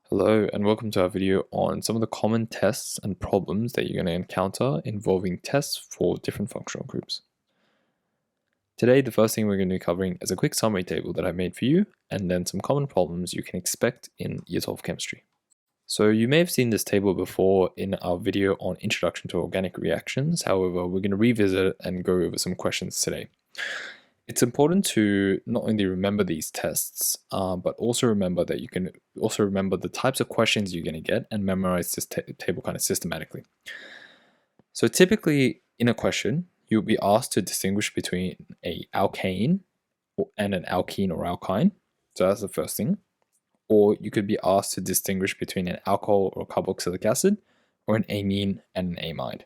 Hello and welcome to our video on some of the common tests and problems that you're going to encounter involving tests for different functional groups. Today, the first thing we're going to be covering is a quick summary table that I made for you, and then some common problems you can expect in Year 12 chemistry. So you may have seen this table before in our video on Introduction to Organic Reactions. However, we're going to revisit it and go over some questions today. It's important to not only remember these tests, but also remember that you can also remember the types of questions you're going to get and memorize this table kind of systematically. So typically in a question, you'll be asked to distinguish between an alkane and an alkene or alkyne. So that's the first thing. Or you could be asked to distinguish between an alcohol or carboxylic acid or an amine and an amide.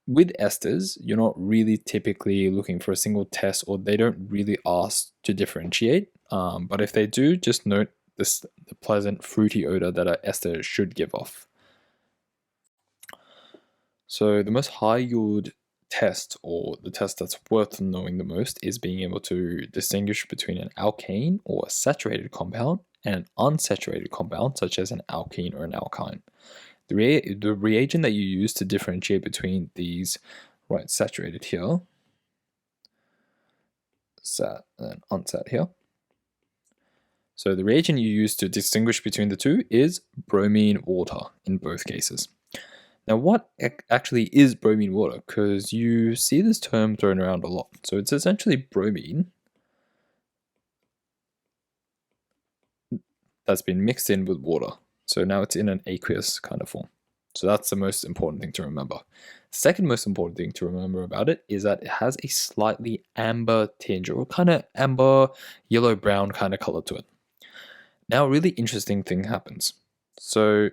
With esters, you're not really typically looking for a single test, or they don't really ask to differentiate. But if they do, just note the pleasant fruity odor that an ester should give off. So the most high yield test, or the test that's worth knowing the most, is being able to distinguish between an alkane or a saturated compound and an unsaturated compound, such as an alkene or an alkyne. The reagent that you use to differentiate between these, right, saturated here, sat and unsat here. So the reagent you use to distinguish between the two is bromine water in both cases. Now, what actually is bromine water? Because you see this term thrown around a lot. So it's essentially bromine that's been mixed in with water. So now it's in an aqueous kind of form. So that's the most important thing to remember. The second most important thing to remember about it is that it has a slightly amber tinge, or kind of amber, yellow-brown kind of color to it. Now, a really interesting thing happens. So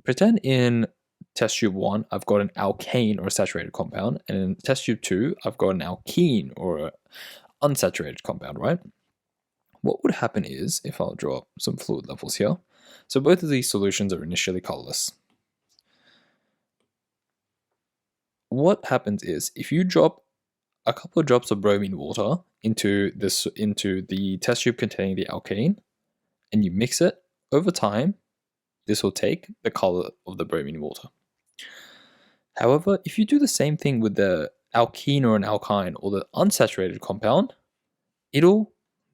pretend in test tube 1, I've got an alkane or a saturated compound, and in test tube 2, I've got an alkene or an unsaturated compound, right? What would happen is, if I'll draw up some fluid levels here, so both of these solutions are initially colorless. What happens is, if you drop a couple of drops of bromine water into the test tube containing the alkane, and you mix it, over time, this will take the color of the bromine water. However, if you do the same thing with the alkene or an alkyne or the unsaturated compound,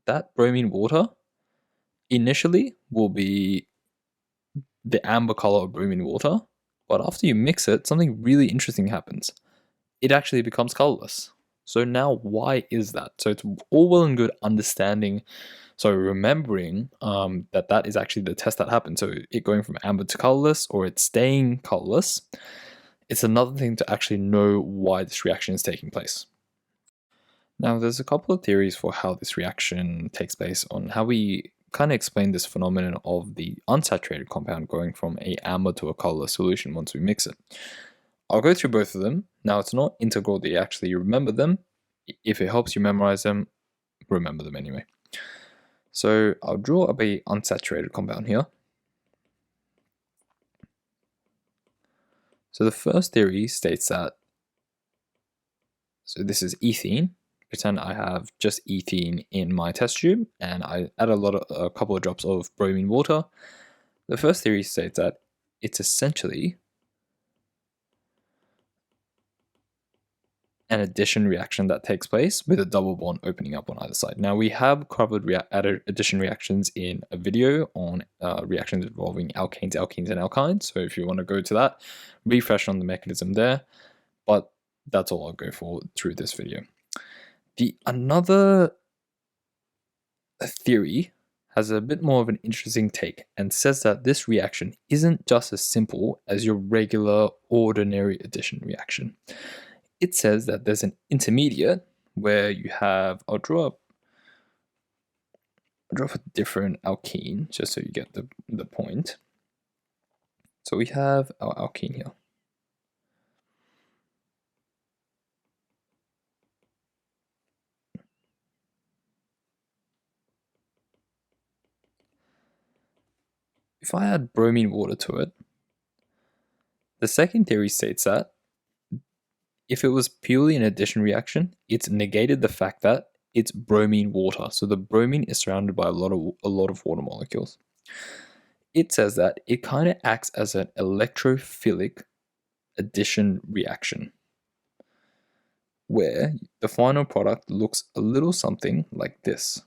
that bromine water initially will be the amber color of bromine water, but after you mix it, something really interesting happens. It actually becomes colorless. So now, why is that? So it's all well and good remembering that is actually the test that happened. So it going from amber to colorless, or it's staying colorless. It's another thing to actually know why this reaction is taking place. Now, there's a couple of theories for how this reaction takes place, on how we kind of explain this phenomenon of the unsaturated compound going from a amber to a colorless solution once we mix it. I'll go through both of them. Now, it's not integral that you actually remember them. If it helps you memorize them, remember them anyway. So I'll draw up a unsaturated compound here. So the first theory states that, so this is ethene. Pretend I have just ethene in my test tube, and I add a couple of drops of bromine water. The first theory states that it's essentially an addition reaction that takes place with a double bond opening up on either side. Now, we have covered addition reactions in a video on reactions involving alkanes, alkenes, and alkynes. So if you want to go to that, refresh on the mechanism there. But that's all I'll go for through this video. Another theory has a bit more of an interesting take and says that this reaction isn't just as simple as your regular ordinary addition reaction. It says that there's an intermediate where you have, I'll draw up a different alkene just so you get the point. So we have our alkene here. If I add bromine water to it, the second theory states that if it was purely an addition reaction, it's negated the fact that it's bromine water. So the bromine is surrounded by a lot of water molecules. it says that it kind of acts as an electrophilic addition reaction, where the final product looks a little something like this.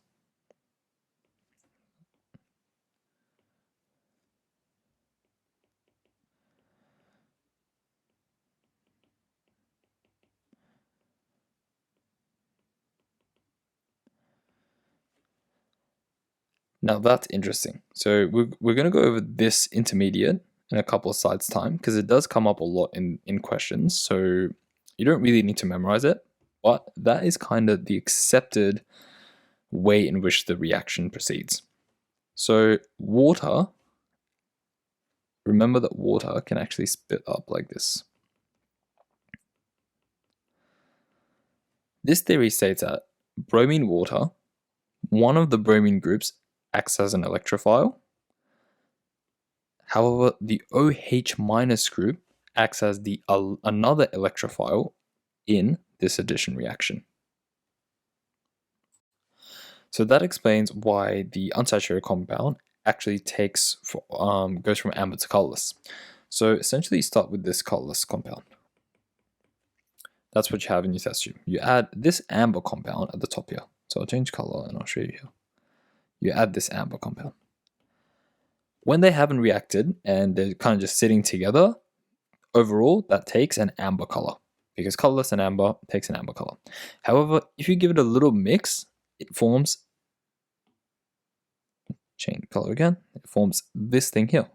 Now that's interesting. So we're going to go over this intermediate in a couple of slides' time, because it does come up a lot in questions. So you don't really need to memorize it, but that is kind of the accepted way in which the reaction proceeds. So water, remember that water can actually split up like this. This theory states that bromine water, one of the bromine groups, acts as an electrophile. However, the OH minus group acts as the another electrophile in this addition reaction. So that explains why the unsaturated compound actually goes from amber to colorless. So essentially, you start with this colorless compound. That's what you have in your test tube. You add this amber compound at the top here. So I'll change color and I'll show you here. You add this amber compound. When they haven't reacted and they're kind of just sitting together, overall that takes an amber color, because colorless and amber takes an amber color. However, if you give it a little mix, it forms, change color again, it forms this thing here.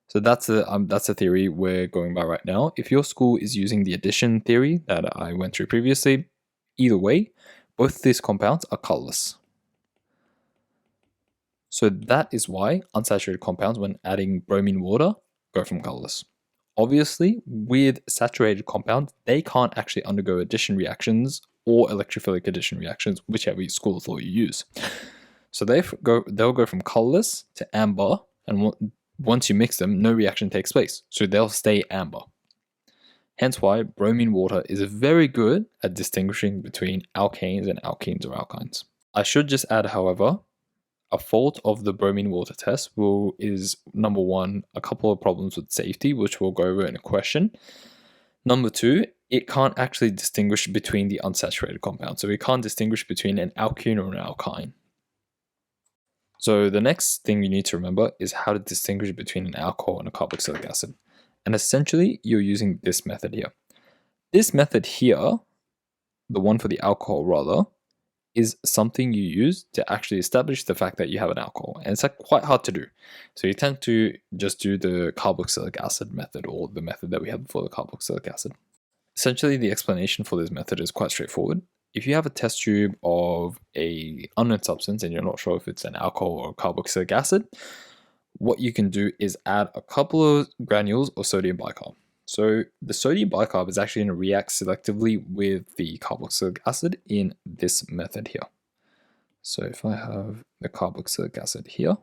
So that's the theory we're going by right now. If your school is using the addition theory that I went through previously, either way, both these compounds are colorless. So that is why unsaturated compounds, when adding bromine water, go from colorless. Obviously, with saturated compounds, they can't actually undergo addition reactions or electrophilic addition reactions, whichever school of thought you use. So they'll go from colorless to amber, and once you mix them, no reaction takes place. So they'll stay amber. Hence why bromine water is very good at distinguishing between alkanes and alkenes or alkynes. I should just add, however, a fault of the bromine water test is number one, a couple of problems with safety, which we'll go over in a question. Number two, it can't actually distinguish between the unsaturated compounds. So it can't distinguish between an alkene or an alkyne. So the next thing you need to remember is how to distinguish between an alcohol and a carboxylic acid. And essentially, you're using this method here. This method here, the one for the alcohol rather, is something you use to actually establish the fact that you have an alcohol. And it's quite hard to do. So you tend to just do the carboxylic acid method, or the method that we have for the carboxylic acid. Essentially, the explanation for this method is quite straightforward. If you have a test tube of an unknown substance and you're not sure if it's an alcohol or carboxylic acid, what you can do is add a couple of granules of sodium bicarb. So the sodium bicarb is actually going to react selectively with the carboxylic acid in this method here. So if I have the carboxylic acid here,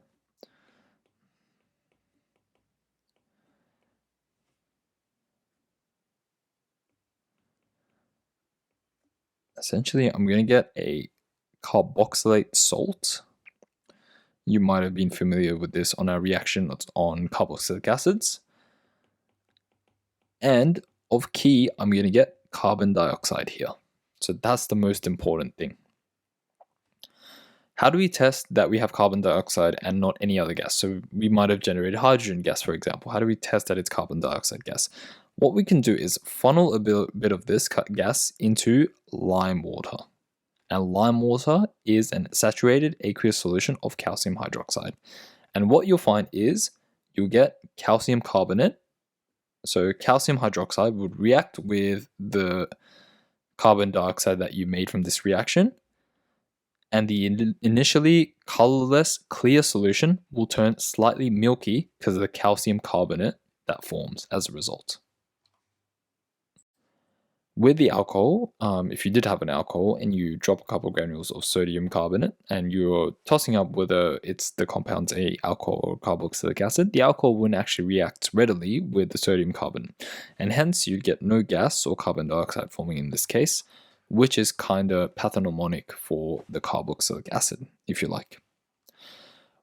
essentially I'm going to get a carboxylate salt. You might have been familiar with this on our reaction on carboxylic acids. And of key, I'm going to get carbon dioxide here. So that's the most important thing. How do we test that we have carbon dioxide and not any other gas? So we might have generated hydrogen gas, for example. How do we test that it's carbon dioxide gas? What we can do is funnel a bit of this gas into lime water. And lime water is a saturated aqueous solution of calcium hydroxide. And what you'll find is you'll get calcium carbonate. So calcium hydroxide would react with the carbon dioxide that you made from this reaction, and the initially colorless clear solution will turn slightly milky because of the calcium carbonate that forms as a result. With the alcohol, if you did have an alcohol and you drop a couple granules of sodium carbonate and you're tossing up whether it's the compounds a alcohol or carboxylic acid, the alcohol wouldn't actually react readily with the sodium carbonate, and hence you'd get no gas or carbon dioxide forming in this case, which is kind of pathognomonic for the carboxylic acid, if you like.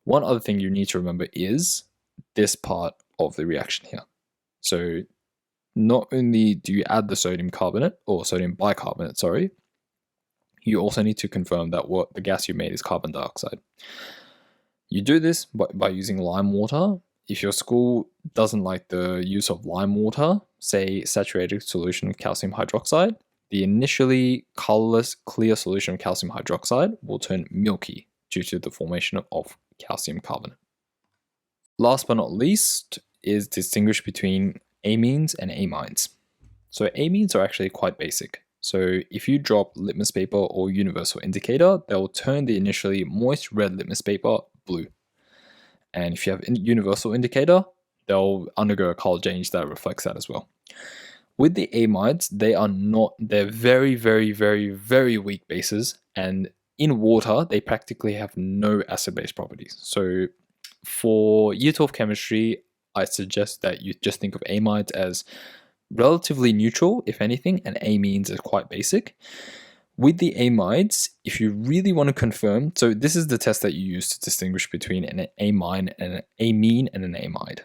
One other thing you need to remember is this part of the reaction here. So not only do you add the sodium carbonate, or sodium bicarbonate, sorry, you also need to confirm that what the gas you made is carbon dioxide. You do this by using lime water. If your school doesn't like the use of lime water, say saturated solution of calcium hydroxide, the initially colorless clear solution of calcium hydroxide will turn milky due to the formation of calcium carbonate. Last but not least is distinguish between amines and amines. So amines are actually quite basic. So if you drop litmus paper or universal indicator, they'll turn the initially moist red litmus paper blue. And if you have a universal indicator, they'll undergo a color change that reflects that as well. With the amides, they're very, very, very, very weak bases, and in water, they practically have no acid-base properties. So for Year 12 chemistry, I suggest that you just think of amides as relatively neutral, if anything, and amines are quite basic. With the amides, if you really want to confirm, so this is the test that you use to distinguish between an amine and an amine and an amide.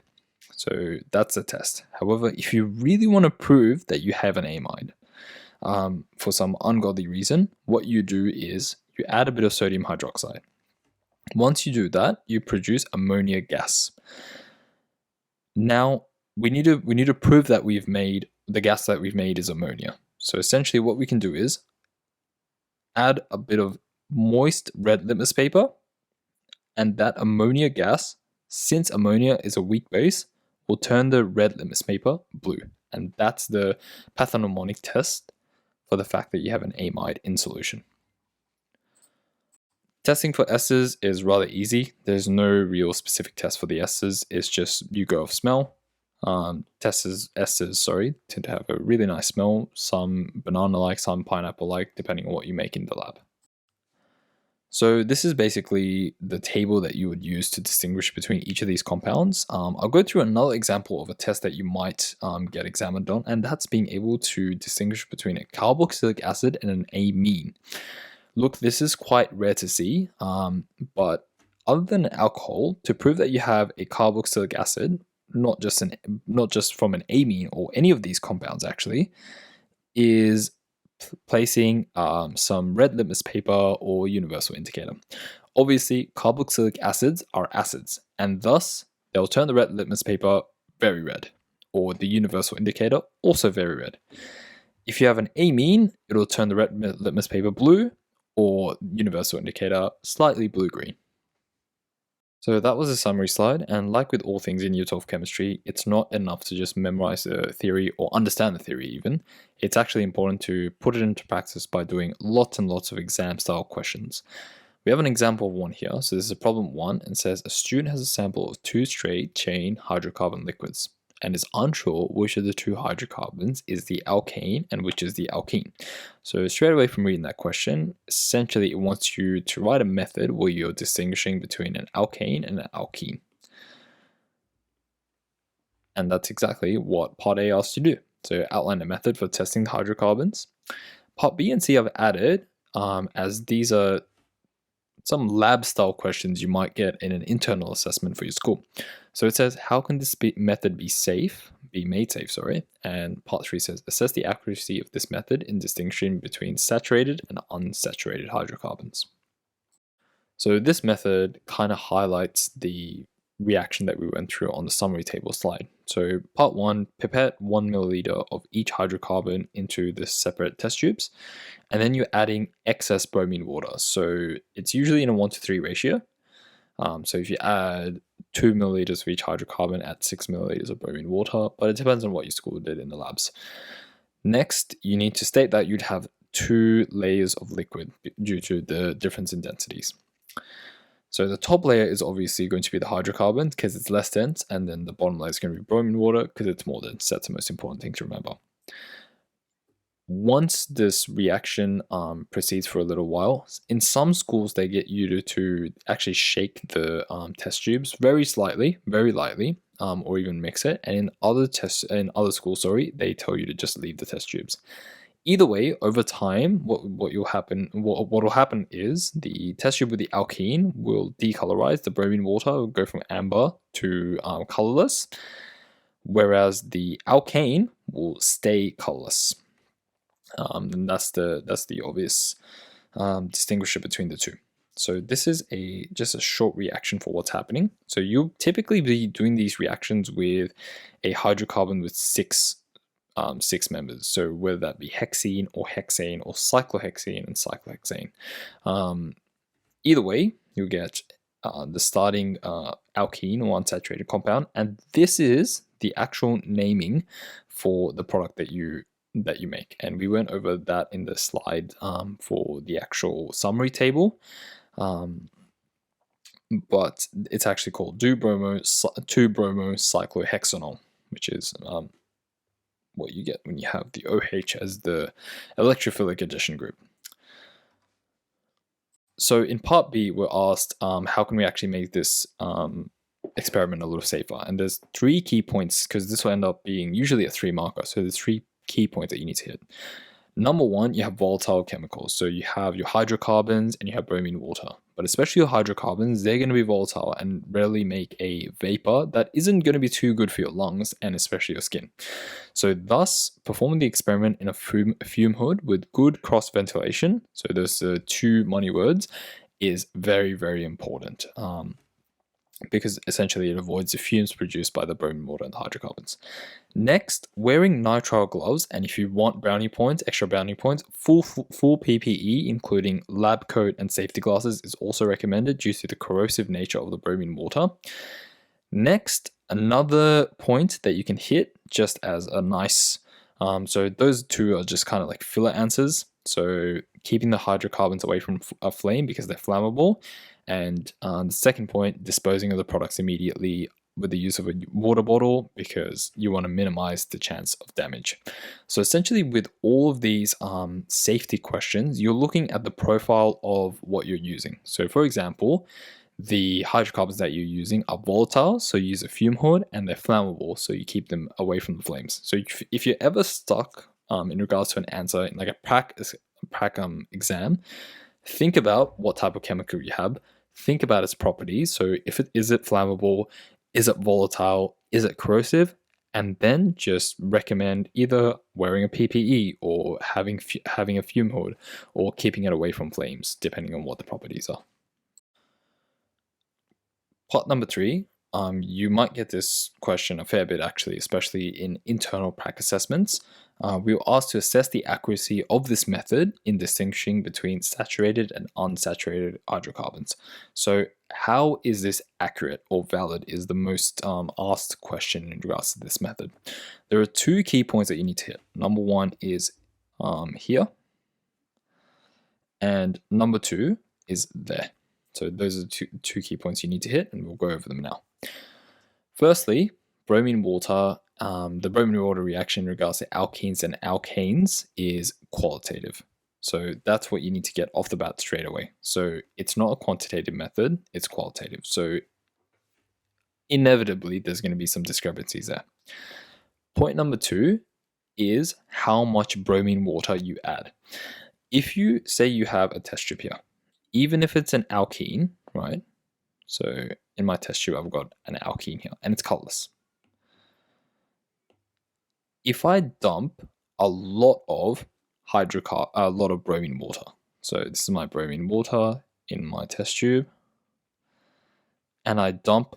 So that's the test. However, if you really want to prove that you have an amide for some ungodly reason, what you do is you add a bit of sodium hydroxide. Once you do that, you produce ammonia gas. Now, we need to prove that the gas that we've made is ammonia. So essentially what we can do is add a bit of moist red litmus paper, and that ammonia gas, since ammonia is a weak base, will turn the red litmus paper blue. And that's the pathognomonic test for the fact that you have an amide in solution. Testing for esters is rather easy. There's no real specific test for the esters. It's just you go off smell. Esters tend to have a really nice smell, some banana-like, some pineapple-like, depending on what you make in the lab. So this is basically the table that you would use to distinguish between each of these compounds. I'll go through another example of a test that you might get examined on, and that's being able to distinguish between a carboxylic acid and an amine. Look, this is quite rare to see, but other than alcohol, to prove that you have a carboxylic acid, not just from an amine or any of these compounds actually, is placing some red litmus paper or universal indicator. Obviously, carboxylic acids are acids, and thus they'll turn the red litmus paper very red, or the universal indicator also very red. If you have an amine, it'll turn the red litmus paper blue, or universal indicator slightly blue-green. So that was a summary slide, and like with all things in Year 12 chemistry, it's not enough to just memorize the theory or understand the theory even. It's actually important to put it into practice by doing lots and lots of exam-style questions. We have an example of one here. So this is a problem 1, and says a student has a sample of 2 straight-chain hydrocarbon liquids and is unsure which of the 2 hydrocarbons is the alkane and which is the alkene. So straight away from reading that question, essentially it wants you to write a method where you're distinguishing between an alkane and an alkene. And that's exactly what Part A asks you to do. So outline a method for testing the hydrocarbons. Part B and C I've added, as these are some lab style questions you might get in an internal assessment for your school. So it says, how can this method be made safe, and part 3 says, assess the accuracy of this method in distinguishing between saturated and unsaturated hydrocarbons. So this method kind of highlights the reaction that we went through on the summary table slide. So part 1, pipette 1 milliliter of each hydrocarbon into the separate test tubes, and then you're adding excess bromine water. So it's usually in a 1:3 ratio. So if you add 2 milliliters of each hydrocarbon, add 6 milliliters of bromine water, but it depends on what your school did in the labs. Next, you need to state that you'd have 2 layers of liquid due to the difference in densities. So the top layer is obviously going to be the hydrocarbon because it's less dense, and then the bottom layer is going to be bromine water because it's more dense. That's the most important thing to remember. Once this reaction proceeds for a little while, in some schools they get you to actually shake the test tubes very slightly, very lightly, or even mix it. And in other schools, they tell you to just leave the test tubes. Either way, over time, what will happen is the test tube with the alkene will decolorize. The bromine water will go from amber to colorless, whereas the alkane will stay colorless. And that's the obvious distinguisher between the two. So this is just a short reaction for what's happening. So you'll typically be doing these reactions with a hydrocarbon with six members. So whether that be hexene or cyclohexene and cyclohexane. Either way, you'll get the starting alkene or unsaturated compound, and this is the actual naming for the product that you make. And we went over that in the slide for the actual summary table. But it's actually called 2-bromo-cyclohexanol, which is what you get when you have the OH as the electrophilic addition group. So in part B, we're asked how can we actually make this experiment a little safer? And there's 3 key points, because this will end up being usually a 3 marker. So there's 3 key points that you need to hit. Number 1, you have volatile chemicals. So you have your hydrocarbons and you have bromine water. But especially your hydrocarbons, they're going to be volatile and rarely make a vapor that isn't going to be too good for your lungs and especially your skin. So thus, performing the experiment in a fume hood with good cross ventilation, so those 2 money words, is very, very important. Because essentially it avoids the fumes produced by the bromine water and the hydrocarbons. Next, wearing nitrile gloves, and if you want extra brownie points, full PPE, including lab coat and safety glasses, is also recommended due to the corrosive nature of the bromine water. Next, another point that you can hit just as a nice, so those 2 are just kind of like filler answers. So keeping the hydrocarbons away from a flame because they're flammable. And the second point, disposing of the products immediately with the use of a water bottle because you want to minimize the chance of damage. So essentially with all of these safety questions, you're looking at the profile of what you're using. So for example, the hydrocarbons that you're using are volatile, so you use a fume hood, and they're flammable, so you keep them away from the flames. So if you're ever stuck in regards to an answer in like a prac exam, think about what type of chemical you have. Think about its properties. So is it flammable? Is it volatile? Is it corrosive? And then just recommend either wearing a PPE or having a fume hood or keeping it away from flames, depending on what the properties are. Part number 3, you might get this question a fair bit actually, especially in internal prac assessments. We were asked to assess the accuracy of this method in distinguishing between saturated and unsaturated hydrocarbons. So how is this accurate or valid is the most asked question in regards to this method. There are 2 key points that you need to hit. Number 1 is here, and number 2 is there. So those are the two key points you need to hit, and we'll go over them now. Firstly, bromine water. The bromine water reaction in regards to alkenes and alkanes is qualitative. So that's what you need to get off the bat straight away. So it's not a quantitative method, it's qualitative. So inevitably, there's going to be some discrepancies there. Point number 2 is how much bromine water you add. If you say you have a test strip here, even if it's an alkene, right? So in my test tube, I've got an alkene here, and it's colorless. If I dump a lot of bromine water, so this is my bromine water in my test tube, and I dump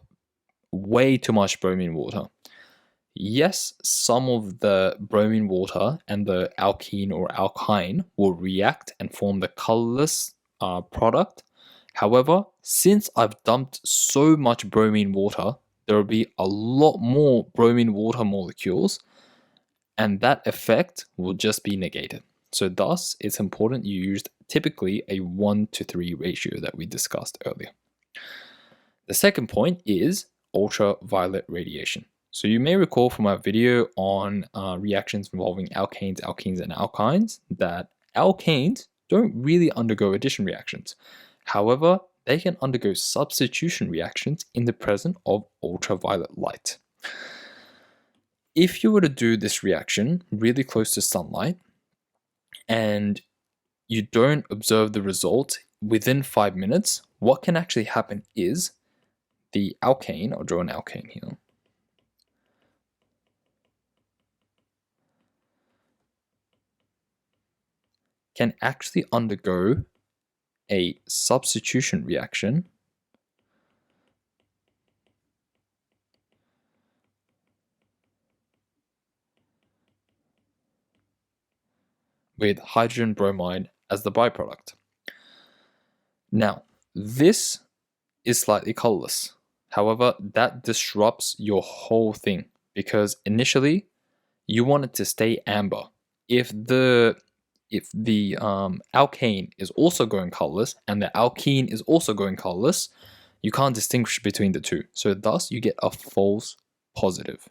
way too much bromine water. Yes, some of the bromine water and the alkene or alkyne will react and form the colorless product. However, since I've dumped so much bromine water, there will be a lot more bromine water molecules, and that effect will just be negated. So thus, it's important you used typically a 1:3 ratio that we discussed earlier. The second point is ultraviolet radiation. So you may recall from our video on reactions involving alkanes, alkenes, and alkynes that alkanes don't really undergo addition reactions. However, they can undergo substitution reactions in the presence of ultraviolet light. If you were to do this reaction really close to sunlight, and you don't observe the result within 5 minutes, what can actually happen is the alkane, I'll draw an alkane here, can actually undergo a substitution reaction with hydrogen bromide as the byproduct. Now, this is slightly colorless. However, that disrupts your whole thing because initially you want it to stay amber. If the alkane is also going colorless and the alkene is also going colorless, you can't distinguish between the two. So thus you get a false positive.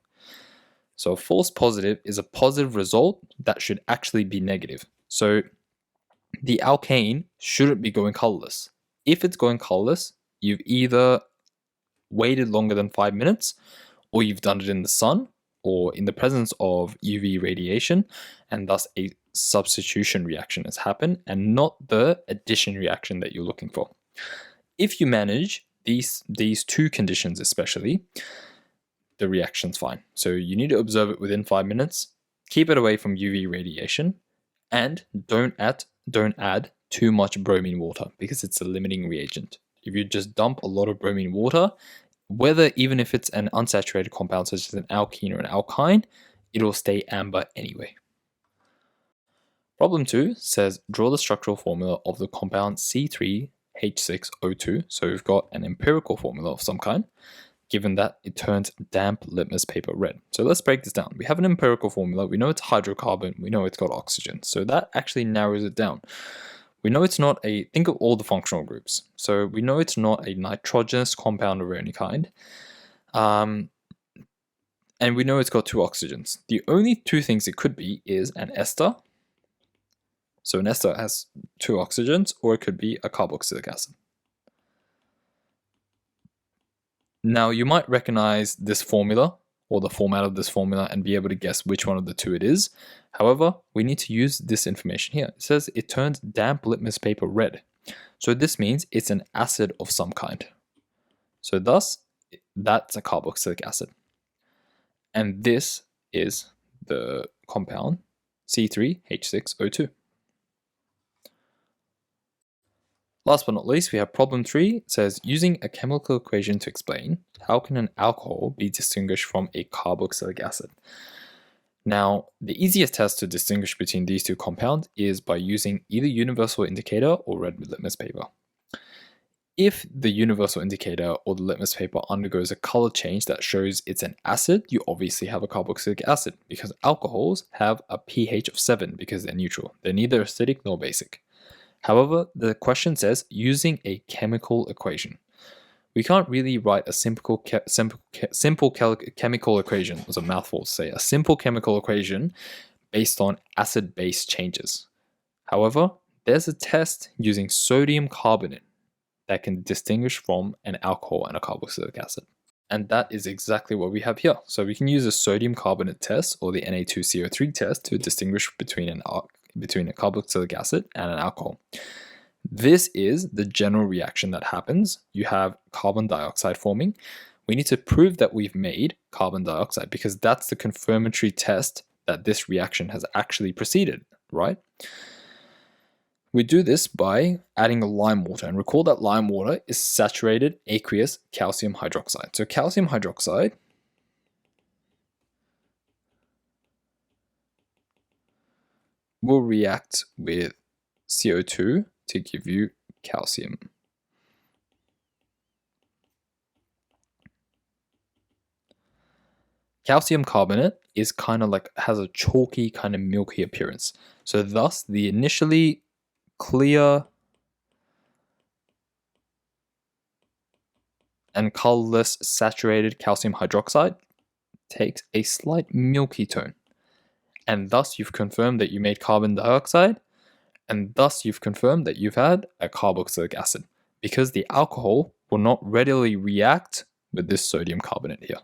So a false positive is a positive result that should actually be negative. So the alkane shouldn't be going colorless. If it's going colorless, you've either waited longer than 5 minutes, or you've done it in the sun or in the presence of UV radiation, and thus a substitution reaction has happened and not the addition reaction that you're looking for. If you manage these two conditions especially, the reaction's fine. So you need to observe it within 5 minutes, keep it away from UV radiation, and don't add too much bromine water because it's a limiting reagent. If you just dump a lot of bromine water, even if it's an unsaturated compound such as an alkene or an alkyne, it'll stay amber anyway. Problem 2 says draw the structural formula of the compound C3H6O2. So we've got an empirical formula of some kind, given that it turns damp litmus paper red. So let's break this down. We have an empirical formula. We know it's hydrocarbon. We know it's got oxygen. So that actually narrows it down. We know it's not think of all the functional groups. So we know it's not a nitrogenous compound of any kind. And we know it's got 2 oxygens. The only 2 things it could be is an ester. So an ester has 2 oxygens, or it could be a carboxylic acid. Now you might recognize this formula or the format of this formula and be able to guess which one of the 2 it is. However, we need to use this information here. It says it turns damp litmus paper red. So this means it's an acid of some kind. So thus, that's a carboxylic acid. And this is the compound C3H6O2. Last but not least, we have problem 3. It says, using a chemical equation to explain, how can an alcohol be distinguished from a carboxylic acid? Now, the easiest test to distinguish between these 2 compounds is by using either universal indicator or red litmus paper. If the universal indicator or the litmus paper undergoes a color change that shows it's an acid, you obviously have a carboxylic acid, because alcohols have a pH of 7 because they're neutral. They're neither acidic nor basic. However, the question says using a chemical equation. We can't really write a simple chemical equation. It was a mouthful to say. A simple chemical equation based on acid-base changes. However, there's a test using sodium carbonate that can distinguish from an alcohol and a carboxylic acid. And that is exactly what we have here. So we can use a sodium carbonate test or the Na2CO3 test to distinguish between a carboxylic acid and an alcohol. This is the general reaction that happens. You have carbon dioxide forming. We need to prove that we've made carbon dioxide because that's the confirmatory test that this reaction has actually proceeded, right? We do this by adding lime water, and recall that lime water is saturated aqueous calcium hydroxide. So calcium hydroxide will react with CO2 to give you calcium. Calcium carbonate is kind of like, has a chalky kind of milky appearance. So thus the initially clear and colorless saturated calcium hydroxide takes a slight milky tone. And thus you've confirmed that you made carbon dioxide, and thus you've confirmed that you've had a carboxylic acid, because the alcohol will not readily react with this sodium carbonate here.